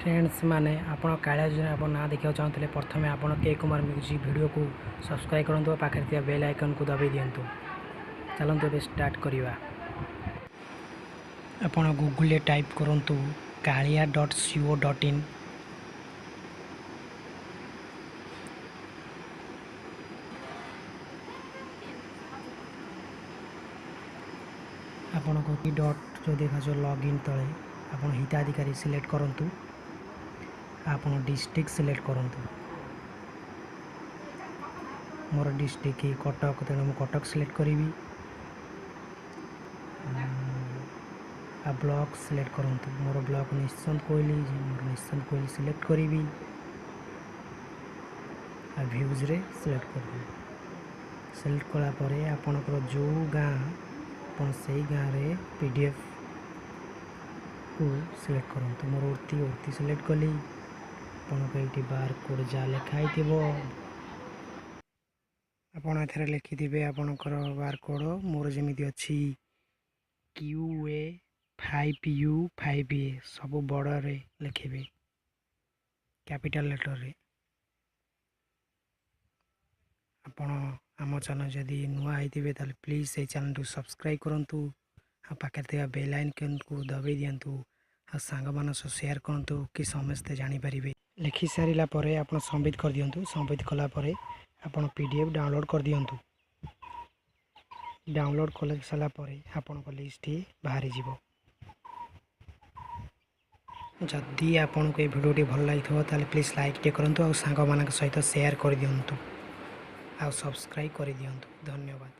Friends माने आपण कालिया योजना आपण ना देखा चाहते प्रथम आपण के कुमार म्यूजिक वीडियो को सब्सक्राइब करूँ पाखे थी बेल आइकन को दबाई दिंतु। चलते ए स्टार्ट करवा। आपण गूगल टाइप करूँ kalia.co.in। आपण को डॉट जो देखा जो लॉगिन तले आपण हिताधिकारी सिलेक्ट करूँ। आपण डिस्ट्रिक्ट सिलेक्ट करूँ। मोर डिस्ट्रिक्ट कटक तेणु मुझे कटक सिलेक्ट करी। आ ब्लॉक सिलेक्ट करूँ। मोर ब्लॉक निश्चंत कोइली मोर निश्चंत कोइली सिलेक्ट करी। आ व्यूज रे सिलेक्ट कर सिलेक्ट कलापर आपणकर जो गाँ आप से गाँव रे पीडीएफ को सिलेक्ट करूँ। मोर उर्ती सिलेक्ट कली। आपको ये बार कोड जहाँ लिखाई आपड़ ए लिखिथे आपणकर बार कोड मोर जमी अच्छी QA5U5A सब बड़े लिखे कैपिटल लेटर रे। आपण आम चैनल जदि नुआ होते प्लीज से चैनल को सब्सक्राइब करूँ। पाखे बेल आइकन को दबाई दिंतु। सांग मान शेयर करूँ कि समस्ते जानीपर। लिखि सारा पर आप सबमिट कर दिंतु। सबमिट कलापर आप PDF डाउनलोड कर दिंतु। डाउनलोड कर सारापर आपण लिस्ट बाहरी जीवो। जदि आपन को वीडियो भल लगी प्लीज लाइक टे करूँ और सांग मान सहित शेयर कर दिंतु। आ सब्सक्राइब कर दिंतु। धन्यवाद।